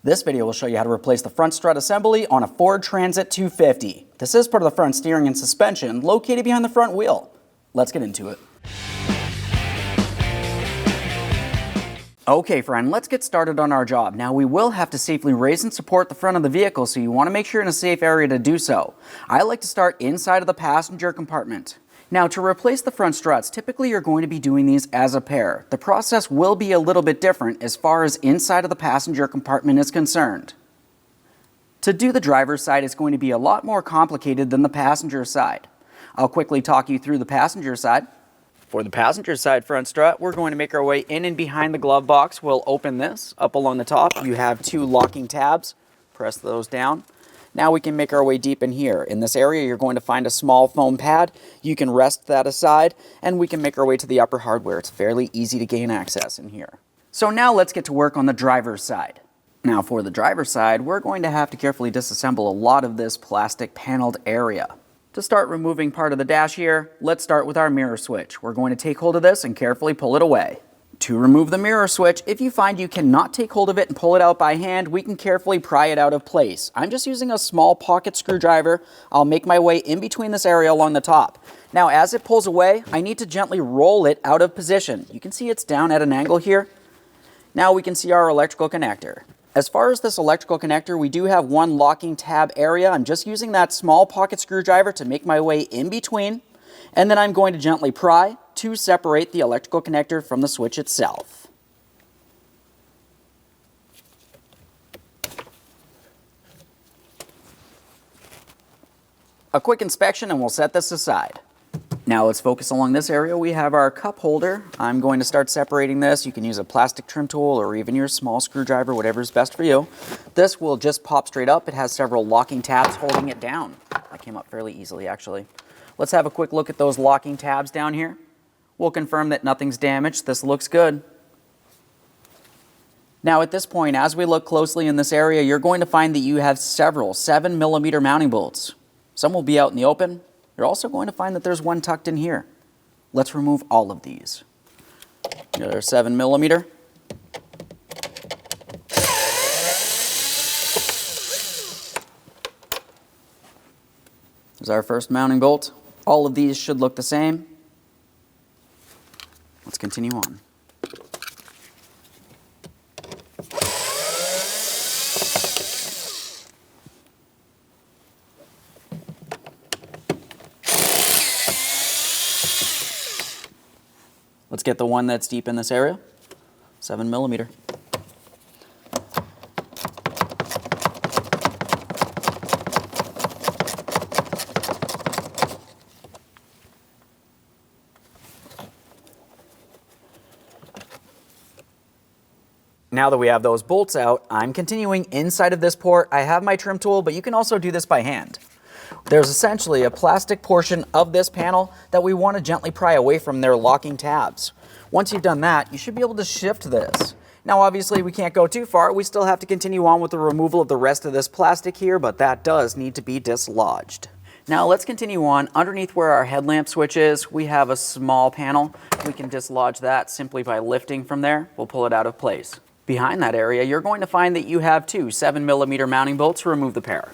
This video will show you how to replace the front strut assembly on a Ford Transit-250. This is part of the front steering and suspension located behind the front wheel. Let's get into it. Okay friend, let's get started on our job. Now we will have to safely raise and support the front of the vehicle, so you want to make sure you're in a safe area to do so. I like to start inside of the passenger compartment. Now to replace the front struts, typically you're going to be doing these as a pair. The process will be a little bit different as far as inside of the passenger compartment is concerned. To do the driver's side, it's going to be a lot more complicated than the passenger side. I'll quickly talk you through the passenger side. For the passenger side front strut, we're going to make our way in and behind the glove box. We'll open this up along the top. You have two locking tabs. Press those down. Now we can make our way deep in here. In this area, you're going to find a small foam pad. You can rest that aside, and we can make our way to the upper hardware. It's fairly easy to gain access in here. So now let's get to work on the driver's side. Now for the driver's side, we're going to have to carefully disassemble a lot of this plastic paneled area. To start removing part of the dash here, let's start with our mirror switch. We're going to take hold of this and carefully pull it away. To remove the mirror switch, if you find you cannot take hold of it and pull it out by hand, we can carefully pry it out of place. I'm just using a small pocket screwdriver. I'll make my way in between this area along the top. Now as it pulls away, I need to gently roll it out of position. You can see it's down at an angle here. Now we can see our electrical connector. As far as this electrical connector, we do have one locking tab area. I'm just using that small pocket screwdriver to make my way in between, and then I'm going to gently pry to separate the electrical connector from the switch itself. A quick inspection and we'll set this aside. Now let's focus along this area. We have our cup holder. I'm going to start separating this. You can use a plastic trim tool or even your small screwdriver, whatever is best for you. This will just pop straight up. It has several locking tabs holding it down. That came up fairly easily actually. Let's have a quick look at those locking tabs down here. We'll confirm that nothing's damaged. This looks good. Now at this point, as we look closely in this area, you're going to find that you have several 7mm mounting bolts. Some will be out in the open. You're also going to find that there's one tucked in here. Let's remove all of these. Another 7mm. There's our first mounting bolt. All of these should look the same. Let's continue on. Let's get the one that's deep in this area, 7mm. Now that we have those bolts out, I'm continuing inside of this port. I have my trim tool, but you can also do this by hand. There's essentially a plastic portion of this panel that we want to gently pry away from their locking tabs. Once you've done that, you should be able to shift this. Now obviously we can't go too far. We still have to continue on with the removal of the rest of this plastic here, but that does need to be dislodged. Now let's continue on. Underneath where our headlamp switch is, we have a small panel. We can dislodge that simply by lifting from there. We'll pull it out of place. Behind that area, you're going to find that you have two 7mm mounting bolts to remove the pair.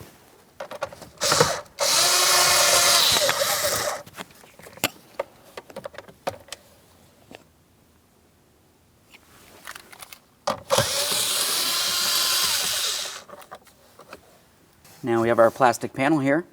Now we have our plastic panel here.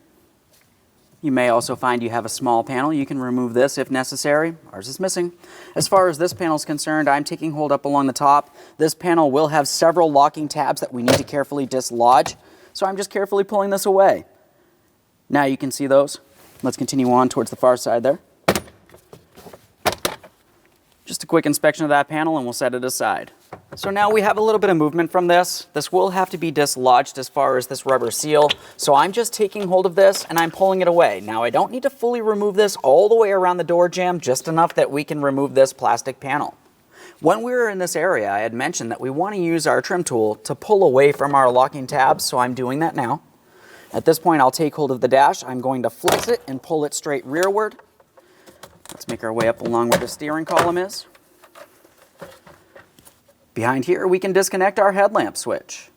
You may also find you have a small panel. You can remove this if necessary. Ours is missing. As far as this panel is concerned, I'm taking hold up along the top. This panel will have several locking tabs that we need to carefully dislodge. So I'm just carefully pulling this away. Now you can see those. Let's continue on towards the far side there. Just a quick inspection of that panel and we'll set it aside. So now we have a little bit of movement from this. This will have to be dislodged as far as this rubber seal. So I'm just taking hold of this and I'm pulling it away. Now I don't need to fully remove this all the way around the door jamb, just enough that we can remove this plastic panel. When we were in this area, I had mentioned that we want to use our trim tool to pull away from our locking tabs, so I'm doing that now. At this point, I'll take hold of the dash. I'm going to flex it and pull it straight rearward. Let's make our way up along where the steering column is. Behind here, we can disconnect our headlamp switch.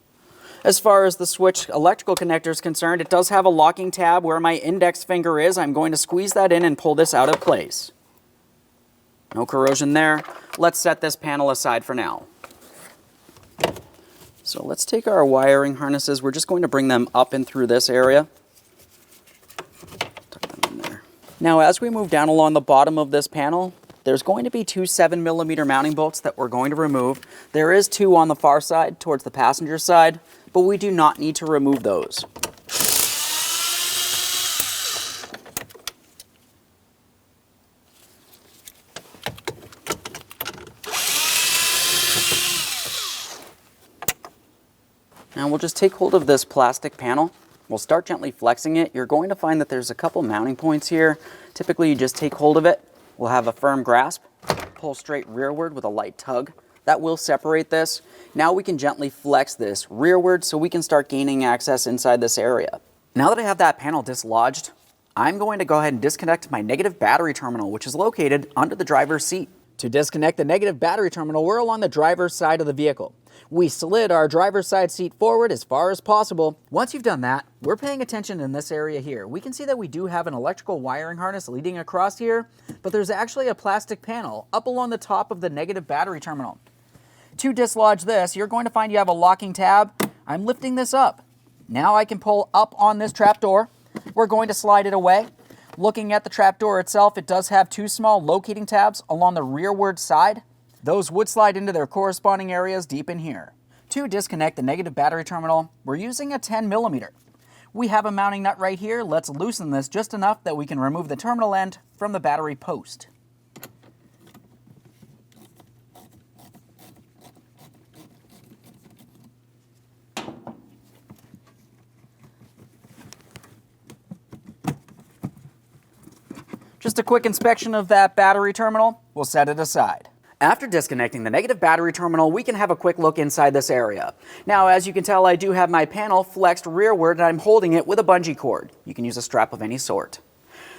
As far as the switch electrical connector is concerned, it does have a locking tab where my index finger is. I'm going to squeeze that in and pull this out of place. No corrosion there. Let's set this panel aside for now. So let's take our wiring harnesses. We're just going to bring them up and through this area. Tuck them in there. Now, as we move down along the bottom of this panel, there's going to be two 7mm mounting bolts that we're going to remove. There is two on the far side towards the passenger side, but we do not need to remove those. Now we'll just take hold of this plastic panel. We'll start gently flexing it. You're going to find that there's a couple mounting points here. Typically you just take hold of it. We'll have a firm grasp, pull straight rearward with a light tug. That will separate this. Now we can gently flex this rearward so we can start gaining access inside this area. Now that I have that panel dislodged, I'm going to go ahead and disconnect my negative battery terminal, which is located under the driver's seat. To disconnect the negative battery terminal, we're along the driver's side of the vehicle. We slid our driver's side seat forward as far as possible. Once you've done that, we're paying attention in this area here. We can see that we do have an electrical wiring harness leading across here, but there's actually a plastic panel up along the top of the negative battery terminal. To dislodge this, you're going to find you have a locking tab. I'm lifting this up. Now I can pull up on this trapdoor. We're going to slide it away. Looking at the trapdoor itself, it does have two small locating tabs along the rearward side. Those would slide into their corresponding areas deep in here. To disconnect the negative battery terminal, we're using a 10mm. We have a mounting nut right here. Let's loosen this just enough that we can remove the terminal end from the battery post. Just a quick inspection of that battery terminal. We'll set it aside. After disconnecting the negative battery terminal, we can have a quick look inside this area. Now, as you can tell, I do have my panel flexed rearward and I'm holding it with a bungee cord. You can use a strap of any sort.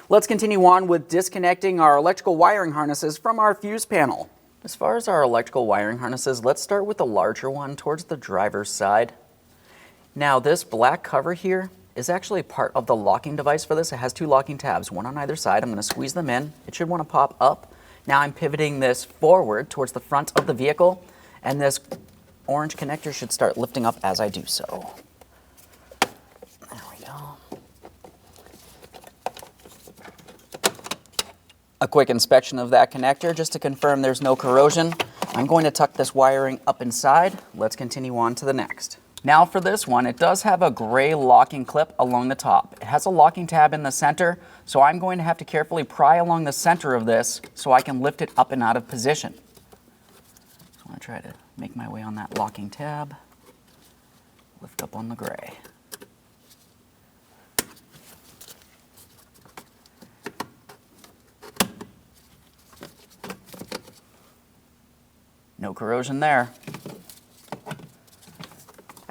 Let's continue on with disconnecting our electrical wiring harnesses from our fuse panel. As far as our electrical wiring harnesses, let's start with the larger one towards the driver's side. Now, this black cover here is actually part of the locking device for this. It has two locking tabs, one on either side. I'm going to squeeze them in. It should want to pop up. Now I'm pivoting this forward towards the front of the vehicle, and this orange connector should start lifting up as I do so. There we go. A quick inspection of that connector just to confirm there's no corrosion. I'm going to tuck this wiring up inside. Let's continue on to the next. Now for this one, it does have a gray locking clip along the top. It has a locking tab in the center, so I'm going to have to carefully pry along the center of this so I can lift it up and out of position. So I'm going to try to make my way on that locking tab, lift up on the gray. No corrosion there.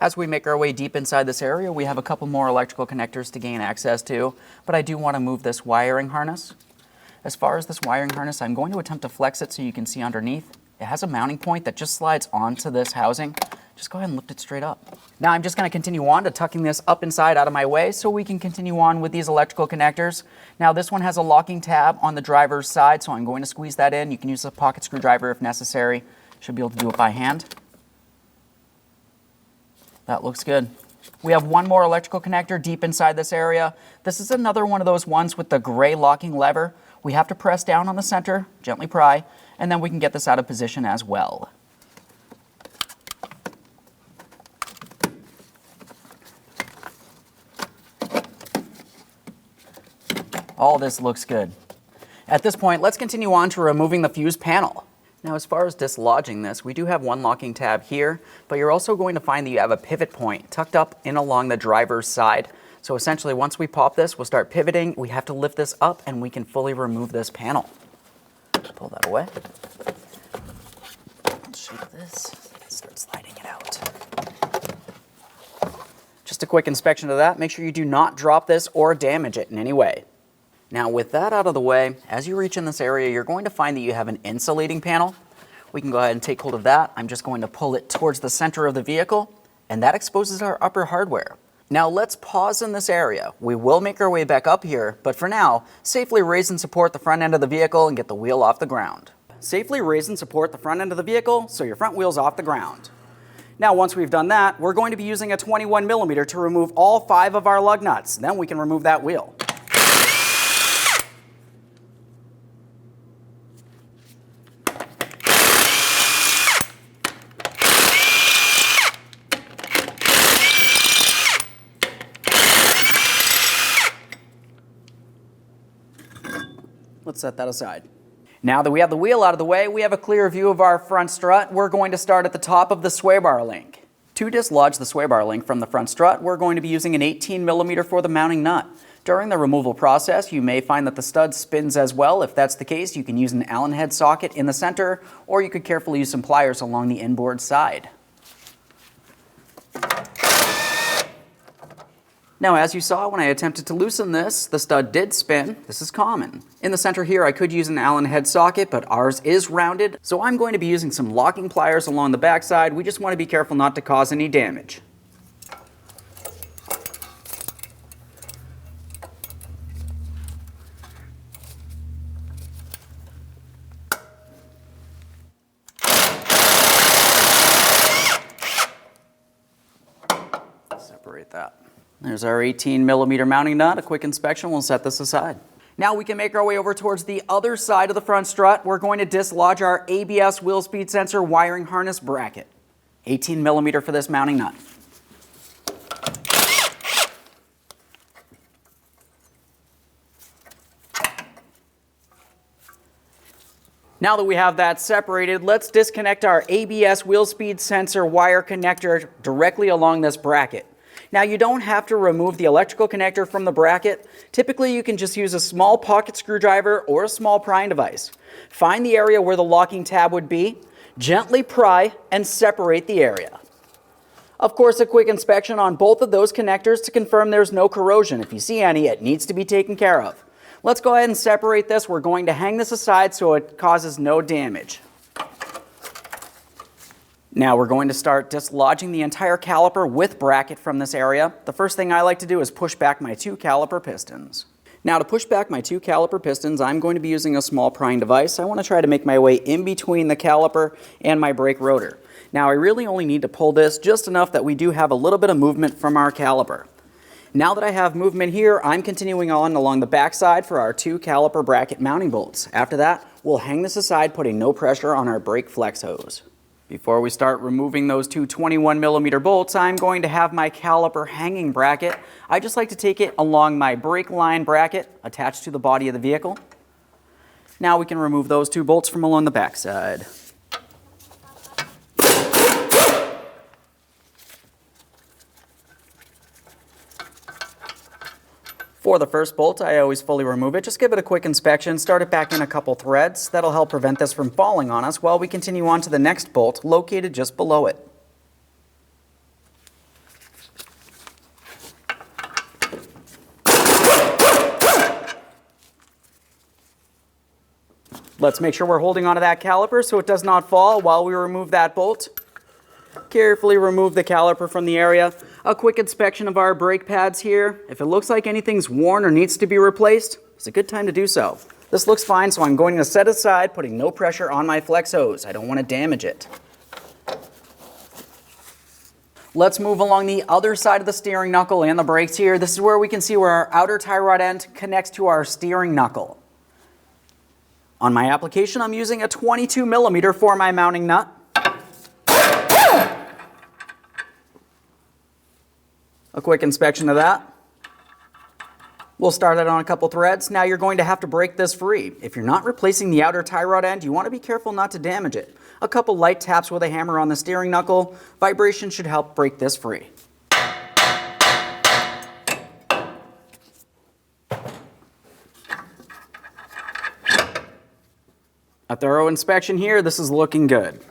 As we make our way deep inside this area, we have a couple more electrical connectors to gain access to, but I do want to move this wiring harness. As far as this wiring harness, I'm going to attempt to flex it so you can see underneath. It has a mounting point that just slides onto this housing. Just go ahead and lift it straight up. Now I'm just going to continue on to tucking this up inside out of my way so we can continue on with these electrical connectors. Now this one has a locking tab on the driver's side, so I'm going to squeeze that in. You can use a pocket screwdriver if necessary. Should be able to do it by hand. That looks good. We have one more electrical connector deep inside this area. This is another one of those ones with the gray locking lever. We have to press down on the center, gently pry, and then we can get this out of position as well. All this looks good. At this point, let's continue on to removing the fuse panel. Now, as far as dislodging this, we do have one locking tab here, but you're also going to find that you have a pivot point tucked up in along the driver's side. So essentially, once we pop this, we'll start pivoting. We have to lift this up, and we can fully remove this panel. Pull that away. Let's shake this. Start sliding it out. Just a quick inspection of that. Make sure you do not drop this or damage it in any way. Now with that out of the way, as you reach in this area, you're going to find that you have an insulating panel. We can go ahead and take hold of that. I'm just going to pull it towards the center of the vehicle and that exposes our upper hardware. Now let's pause in this area. We will make our way back up here, but for now, safely raise and support the front end of the vehicle and get the wheel off the ground. Safely raise and support the front end of the vehicle so your front wheel's off the ground. Now once we've done that, we're going to be using a 21mm to remove all 5 of our lug nuts. Then we can remove that wheel. Let's set that aside. Now that we have the wheel out of the way, we have a clear view of our front strut. We're going to start at the top of the sway bar link. To dislodge the sway bar link from the front strut, we're going to be using an 18mm for the mounting nut. During the removal process, you may find that the stud spins as well. If that's the case, you can use an Allen head socket in the center, or you could carefully use some pliers along the inboard side. Now, as you saw when I attempted to loosen this, the stud did spin. This is common. In the center here, I could use an Allen head socket, but ours is rounded, so I'm going to be using some locking pliers along the backside. We just want to be careful not to cause any damage. Separate that. There's our 18mm mounting nut. A quick inspection will set this aside. Now we can make our way over towards the other side of the front strut. We're going to dislodge our ABS wheel speed sensor wiring harness bracket. 18mm for this mounting nut. Now that we have that separated, let's disconnect our ABS wheel speed sensor wire connector directly along this bracket. Now you don't have to remove the electrical connector from the bracket. Typically you can just use a small pocket screwdriver or a small prying device. Find the area where the locking tab would be, gently pry and separate the area. Of course, a quick inspection on both of those connectors to confirm there's no corrosion. If you see any, it needs to be taken care of. Let's go ahead and separate this. We're going to hang this aside so it causes no damage. Now we're going to start dislodging the entire caliper with bracket from this area. The first thing I like to do is push back my 2 caliper pistons. Now to push back my 2 caliper pistons, I'm going to be using a small prying device. I want to try to make my way in between the caliper and my brake rotor. Now I really only need to pull this just enough that we do have a little bit of movement from our caliper. Now that I have movement here, I'm continuing on along the backside for our 2 caliper bracket mounting bolts. After that, we'll hang this aside, putting no pressure on our brake flex hose. Before we start removing those 2 21mm bolts, I'm going to have my caliper hanging bracket. I just like to take it along my brake line bracket attached to the body of the vehicle. Now we can remove those 2 bolts from along the backside. For the first bolt, I always fully remove it. Just give it a quick inspection, start it back in a couple threads. That'll help prevent this from falling on us while we continue on to the next bolt located just below it. Let's make sure we're holding onto that caliper so it does not fall while we remove that bolt. Carefully remove the caliper from the area. A quick inspection of our brake pads here. If it looks like anything's worn or needs to be replaced, it's a good time to do so. This looks fine, so I'm going to set aside, putting no pressure on my flex hose. I don't want to damage it. Let's move along the other side of the steering knuckle and the brakes here. This is where we can see where our outer tie rod end connects to our steering knuckle. On my application, I'm using a 22mm for my mounting nut. A quick inspection of that. We'll start it on a couple threads. Now you're going to have to break this free. If you're not replacing the outer tie rod end, you want to be careful not to damage it. A couple light taps with a hammer on the steering knuckle. Vibration should help break this free. A thorough inspection here. This is looking good.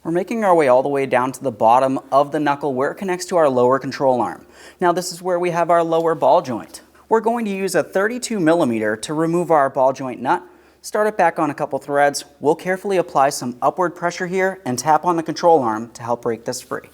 We're making our way all the way down to the bottom of the knuckle where it connects to our lower control arm. Now this is where we have our lower ball joint. We're going to use a 32mm to remove our ball joint nut. Start it back on a couple threads. We'll carefully apply some upward pressure here and tap on the control arm to help break this free.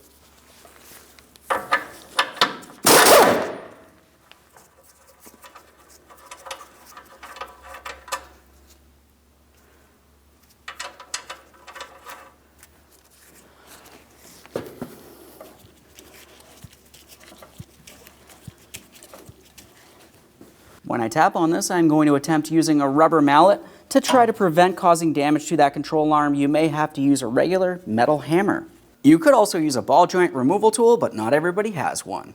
When I tap on this, I'm going to attempt using a rubber mallet. To try to prevent causing damage to that control arm, you may have to use a regular metal hammer. You could also use a ball joint removal tool, but not everybody has one.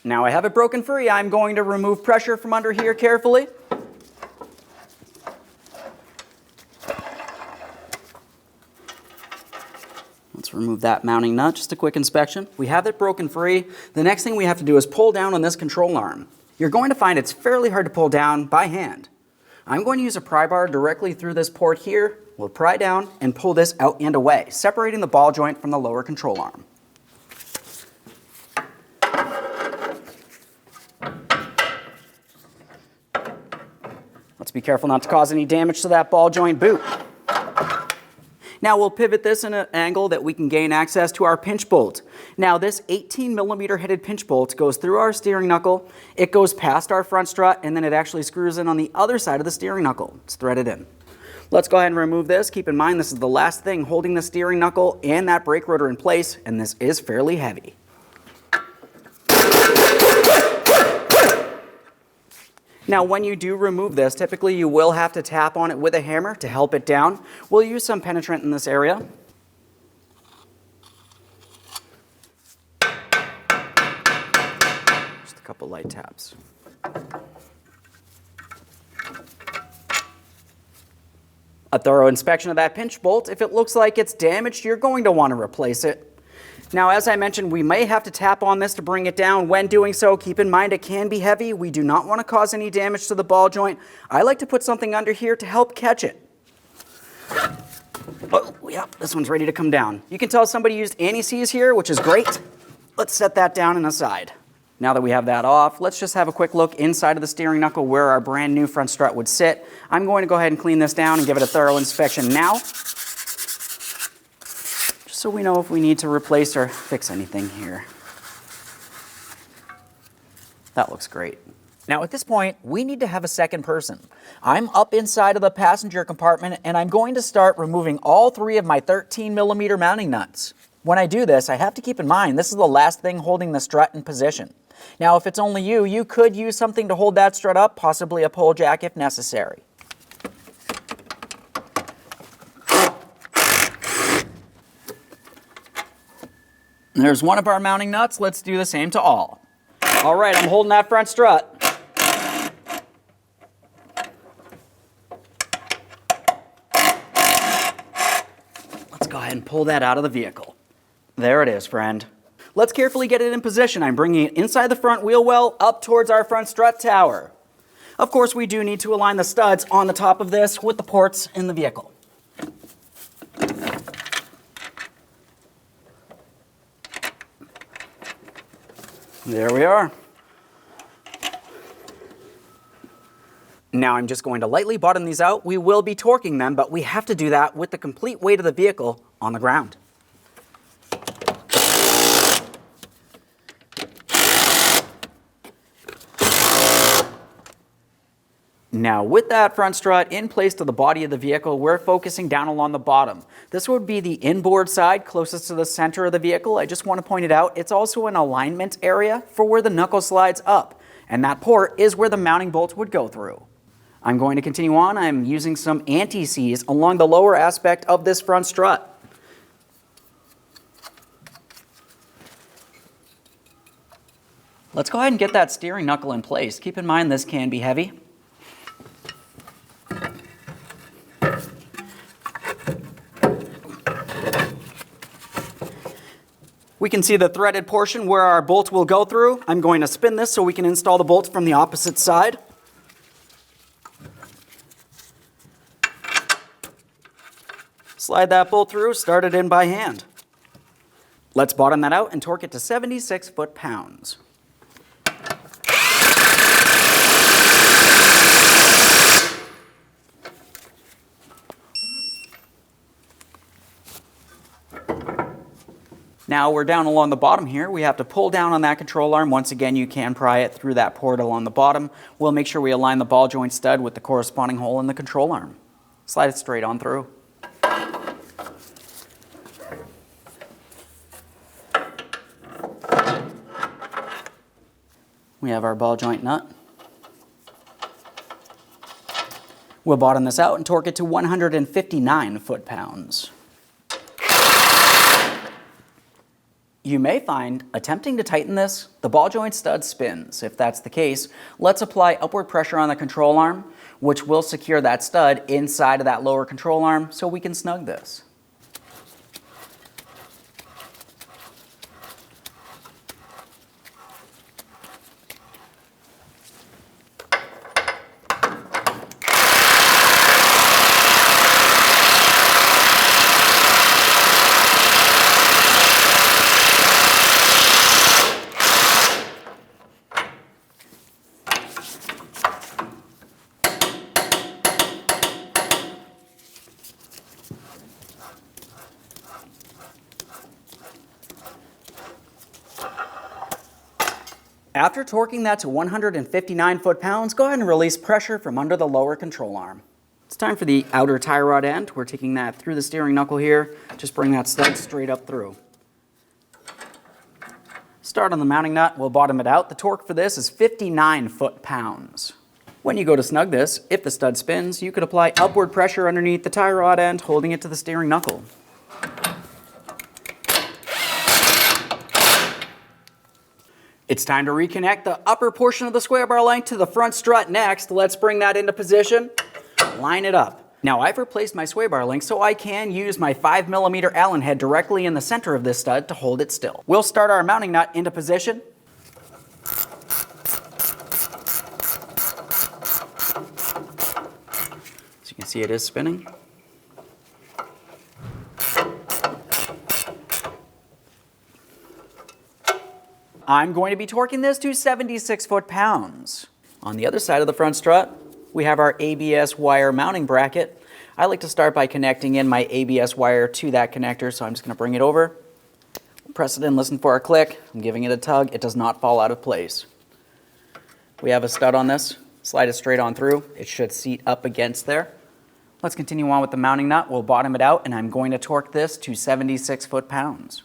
Now I have it broken free. I'm going to remove pressure from under here carefully. Let's remove that mounting nut, just a quick inspection. We have it broken free. The next thing we have to do is pull down on this control arm. You're going to find it's fairly hard to pull down by hand. I'm going to use a pry bar directly through this port here. We'll pry down and pull this out and away, separating the ball joint from the lower control arm. Let's be careful not to cause any damage to that ball joint boot. Now we'll pivot this in an angle that we can gain access to our pinch bolt. Now this 18mm headed pinch bolt goes through our steering knuckle, it goes past our front strut, and then it actually screws in on the other side of the steering knuckle. It's threaded in. Let's go ahead and remove this. Keep in mind this is the last thing holding the steering knuckle and that brake rotor in place, and this is fairly heavy. Now when you do remove this, typically you will have to tap on it with a hammer to help it down. We'll use some penetrant in this area. Just a couple light taps. A thorough inspection of that pinch bolt. If it looks like it's damaged, you're going to want to replace it. Now, as I mentioned, we may have to tap on this to bring it down. When doing so, keep in mind it can be heavy. We do not want to cause any damage to the ball joint. I like to put something under here to help catch it. Oh, yeah, this one's ready to come down. You can tell somebody used anti-seize here, which is great. Let's set that down and aside. Now that we have that off, let's just have a quick look inside of the steering knuckle where our brand new front strut would sit. I'm going to go ahead and clean this down and give it a thorough inspection now, so we know if we need to replace or fix anything here. That looks great. Now at this point, we need to have a second person. I'm up inside of the passenger compartment and I'm going to start removing all 3 of my 13mm mounting nuts. When I do this, I have to keep in mind this is the last thing holding the strut in position. Now if it's only you, you could use something to hold that strut up, possibly a pole jack if necessary. There's one of our mounting nuts. Let's do the same to all. All right, I'm holding that front strut. Let's go ahead and pull that out of the vehicle. There it is, friend. Let's carefully get it in position. I'm bringing it inside the front wheel well up towards our front strut tower. Of course, we do need to align the studs on the top of this with the ports in the vehicle. There we are. Now I'm just going to lightly bottom these out. We will be torquing them, but we have to do that with the complete weight of the vehicle on the ground. Now with that front strut in place to the body of the vehicle, we're focusing down along the bottom. This would be the inboard side closest to the center of the vehicle. I just want to point it out. It's also an alignment area for where the knuckle slides up, and that port is where the mounting bolt would go through. I'm going to continue on. I'm using some anti-seize along the lower aspect of this front strut. Let's go ahead and get that steering knuckle in place. Keep in mind this can be heavy. We can see the threaded portion where our bolt will go through. I'm going to spin this so we can install the bolt from the opposite side. Slide that bolt through, start it in by hand. Let's bottom that out and torque it to 76 foot-pounds. Now we're down along the bottom here. We have to pull down on that control arm. Once again, you can pry it through that port along the bottom. We'll make sure we align the ball joint stud with the corresponding hole in the control arm. Slide it straight on through. We have our ball joint nut. We'll bottom this out and torque it to 159 foot-pounds. You may find attempting to tighten this, the ball joint stud spins. If that's the case, let's apply upward pressure on the control arm, which will secure that stud inside of that lower control arm so we can snug this. After torquing that to 159 foot-pounds, go ahead and release pressure from under the lower control arm. It's time for the outer tie rod end. We're taking that through the steering knuckle here. Just bring that stud straight up through. Start on the mounting nut, we'll bottom it out. The torque for this is 59 foot-pounds. When you go to snug this, if the stud spins, you could apply upward pressure underneath the tie rod end, holding it to the steering knuckle. It's time to reconnect the upper portion of the square bar length to the front strut next. Let's bring that into position, line it up. Now I've replaced my sway bar link so I can use my 5mm Allen head directly in the center of this stud to hold it still. We'll start our mounting nut into position. As you can see, it is spinning. I'm going to be torquing this to 76 foot-pounds. On the other side of the front strut, we have our ABS wire mounting bracket. I like to start by connecting in my ABS wire to that connector, so I'm just going to bring it over, press it in, listen for a click. I'm giving it a tug. It does not fall out of place. We have a stud on this. Slide it straight on through. It should seat up against there. Let's continue on with the mounting nut. We'll bottom it out, and I'm going to torque this to 76 foot-pounds.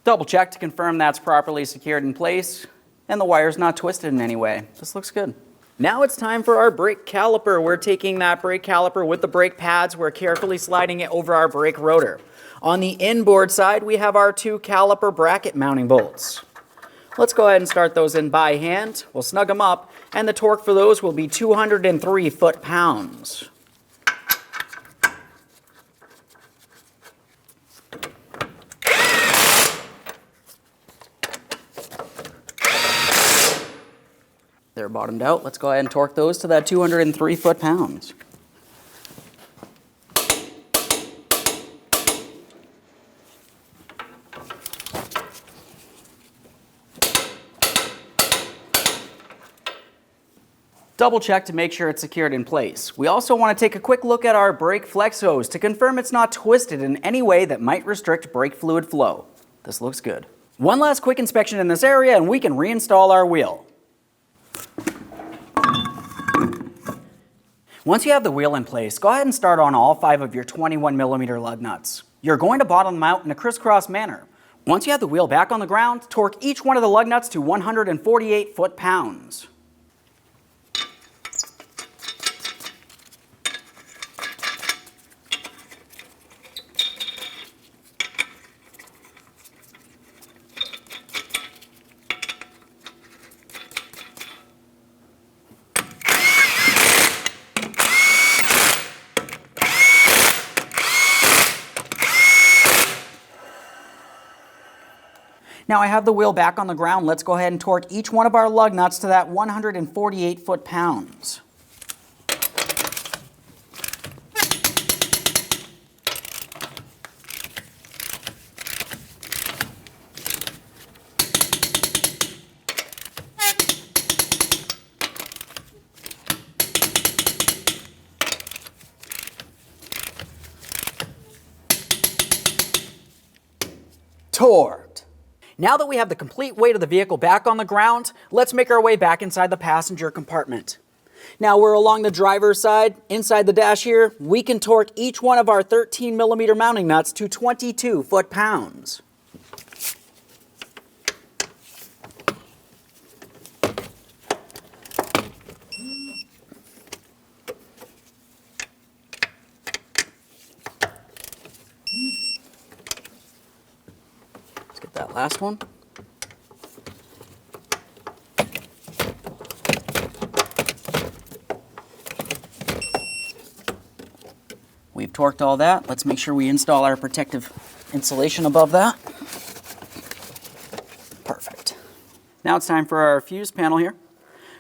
Double check to confirm that's properly secured in place and the wire's not twisted in any way. This looks good. Now it's time for our brake caliper. We're taking that brake caliper with the brake pads. We're carefully sliding it over our brake rotor. On the inboard side, we have our 2 caliper bracket mounting bolts. Let's go ahead and start those in by hand. We'll snug them up, and the torque for those will be 203 foot-pounds. They're bottomed out. Let's go ahead and torque those to that 203 foot-pounds. Double check to make sure it's secured in place. We also want to take a quick look at our brake flex hose to confirm it's not twisted in any way that might restrict brake fluid flow. This looks good. One last quick inspection in this area and we can reinstall our wheel. Once you have the wheel in place, go ahead and start on all 5 of your 21mm lug nuts. You're going to bottom them out in a crisscross manner. Once you have the wheel back on the ground, torque each one of the lug nuts to 148 foot-pounds. Now I have the wheel back on the ground. Let's go ahead and torque each one of our lug nuts to that 148 foot-pounds. Torqued. Now that we have the complete weight of the vehicle back on the ground, let's make our way back inside the passenger compartment. Now we're along the driver's side. Inside the dash here, we can torque each one of our 13mm mounting nuts to 22 foot-pounds. Let's get that last one. We've torqued all that. Let's make sure we install our protective insulation above that. Perfect. Now it's time for our fuse panel here.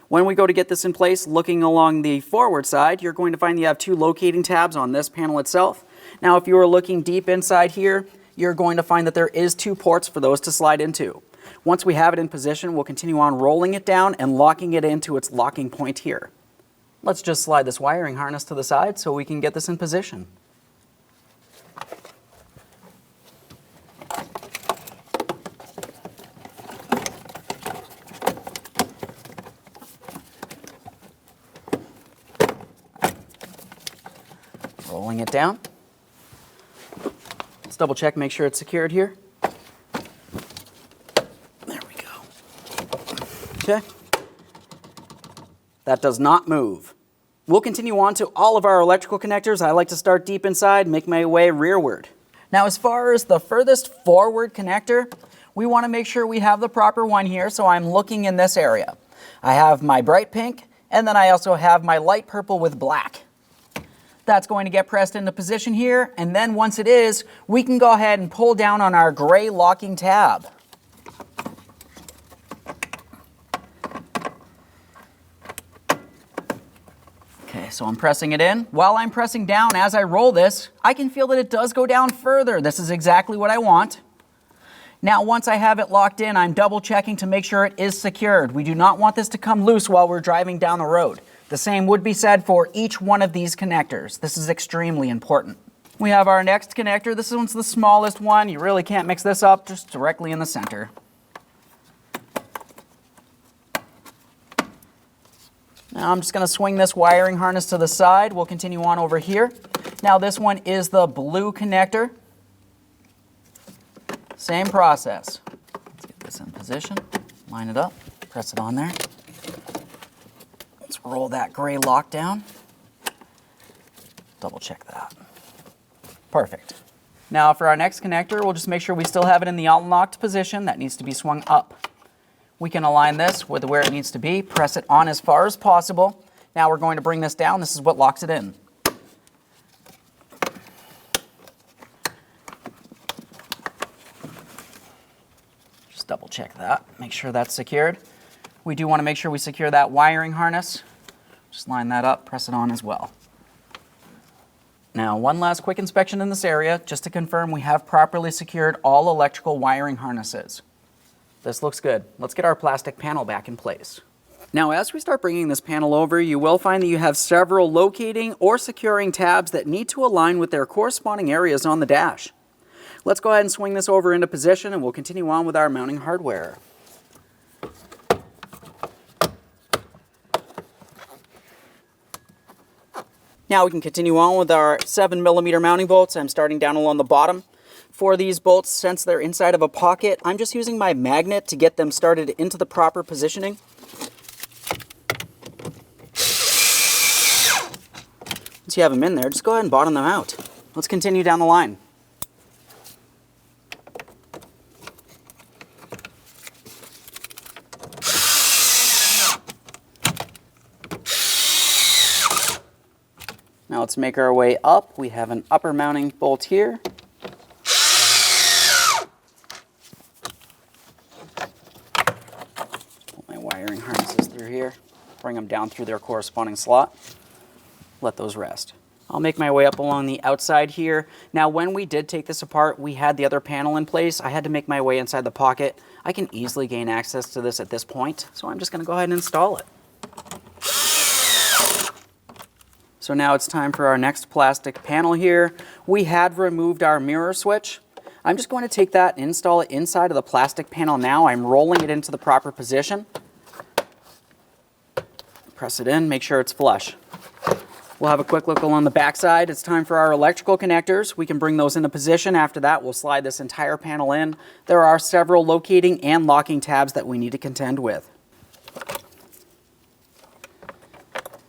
When we go to get this in place, looking along the forward side, you're going to find you have two locating tabs on this panel itself. Now if you are looking deep inside here, you're going to find that there is two ports for those to slide into. Once we have it in position, we'll continue on rolling it down and locking it into its locking point here. Let's just slide this wiring harness to the side so we can get this in position. Rolling it down. Let's double check, make sure it's secured here. There we go. Okay. That does not move. We'll continue on to all of our electrical connectors. I like to start deep inside, make my way rearward. Now as far as the furthest forward connector, we want to make sure we have the proper one here, so I'm looking in this area. I have my bright pink, and then I also have my light purple with black. That's going to get pressed into position here, and then once it is, we can go ahead and pull down on our gray locking tab. Okay, so I'm pressing it in. While I'm pressing down as I roll this, I can feel that it does go down further. This is exactly what I want. Now, once I have it locked in, I'm double checking to make sure it is secured. We do not want this to come loose while we're driving down the road. The same would be said for each one of these connectors. This is extremely important. We have our next connector. This one's the smallest one. You really can't mix this up, just directly in the center. Now I'm just going to swing this wiring harness to the side. We'll continue on over here. Now this one is the blue connector. Same process. Let's get this in position, line it up, press it on there. Let's roll that gray lock down. Double check that. Perfect. Now for our next connector, we'll just make sure we still have it in the unlocked position. That needs to be swung up. We can align this with where it needs to be, press it on as far as possible. Now we're going to bring this down. This is what locks it in. Just double check that, make sure that's secured. We do want to make sure we secure that wiring harness. Just line that up, press it on as well. Now, one last quick inspection in this area, just to confirm we have properly secured all electrical wiring harnesses. This looks good. Let's get our plastic panel back in place. Now, as we start bringing this panel over, you will find that you have several locating or securing tabs that need to align with their corresponding areas on the dash. Let's go ahead and swing this over into position, and we'll continue on with our mounting hardware. Now we can continue on with our 7mm mounting bolts. I'm starting down along the bottom. For these bolts, since they're inside of a pocket, I'm just using my magnet to get them started into the proper positioning. Once you have them in there, just go ahead and bottom them out. Let's continue down the line. Now let's make our way up. We have an upper mounting bolt here. Pull my wiring harnesses through here, bring them down through their corresponding slot. Let those rest. I'll make my way up along the outside here. Now, when we did take this apart, we had the other panel in place. I had to make my way inside the pocket. I can easily gain access to this at this point, so I'm just going to go ahead and install it. So now it's time for our next plastic panel here. We had removed our mirror switch. I'm just going to take that and install it inside of the plastic panel now. I'm rolling it into the proper position. Press it in, make sure it's flush. We'll have a quick look along the back side. It's time for our electrical connectors. We can bring those into position. After that, we'll slide this entire panel in. There are several locating and locking tabs that we need to contend with.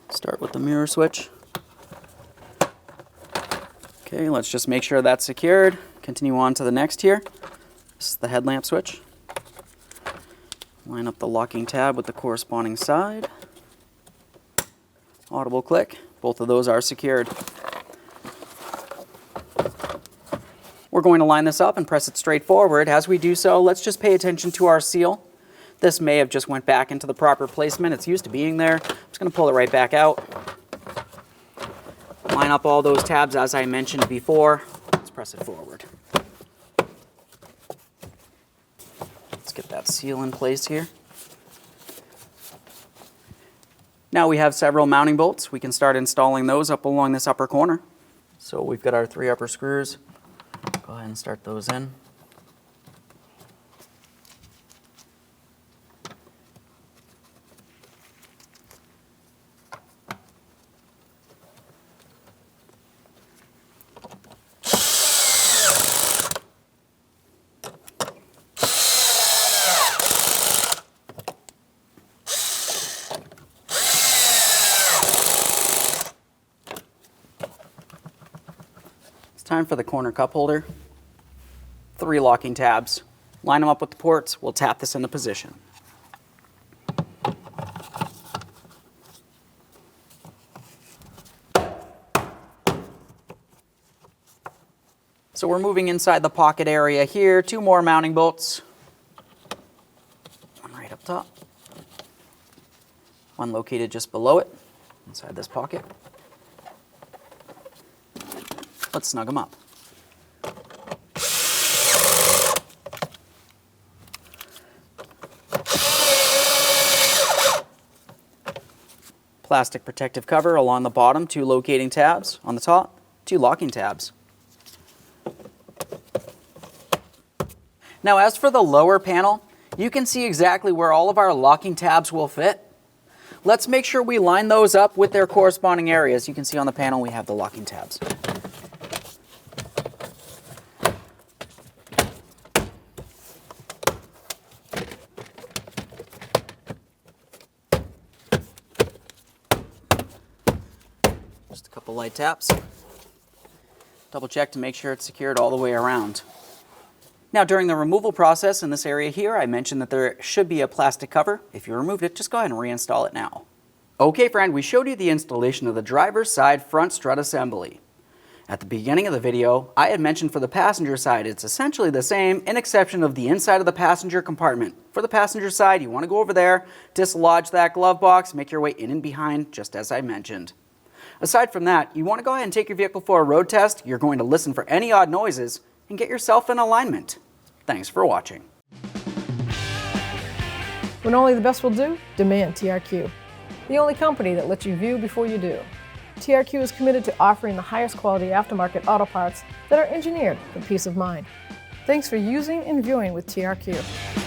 Start with the mirror switch. Okay, let's just make sure that's secured. Continue on to the next here. This is the headlamp switch. Line up the locking tab with the corresponding side. Audible click. Both of those are secured. We're going to line this up and press it straight forward. As we do so, let's just pay attention to our seal. This may have just went back into the proper placement. It's used to being there. I'm just going to pull it right back out. Line up all those tabs as I mentioned before. Let's press it forward. Let's get that seal in place here. Now we have several mounting bolts. We can start installing those up along this upper corner. So we've got our 3 upper screws. Go ahead and start those in. Time for the corner cup holder. 3 locking tabs. Line them up with the ports. We'll tap this into position. So we're moving inside the pocket area here. 2 more mounting bolts. One right up top. One located just below it, inside this pocket. Let's snug them up. Plastic protective cover along the bottom, 2 locating tabs. On the top, 2 locking tabs. Now as for the lower panel, you can see exactly where all of our locking tabs will fit. Let's make sure we line those up with their corresponding areas. You can see on the panel we have the locking tabs. Just a couple light taps. Double check to make sure it's secured all the way around. Now during the removal process in this area here, I mentioned that there should be a plastic cover. If you removed it, just go ahead and reinstall it now. Okay friend, we showed you the installation of the driver's side front strut assembly. At the beginning of the video, I had mentioned for the passenger side, it's essentially the same, in exception of the inside of the passenger compartment. For the passenger side, you want to go over there, dislodge that glove box, make your way in and behind, just as I mentioned. Aside from that, you want to go ahead and take your vehicle for a road test. You're going to listen for any odd noises and get yourself in alignment. Thanks for watching. When only the best will do, demand TRQ. The only company that lets you view before you do. TRQ is committed to offering the highest quality aftermarket auto parts that are engineered for peace of mind. Thanks for using and viewing with TRQ.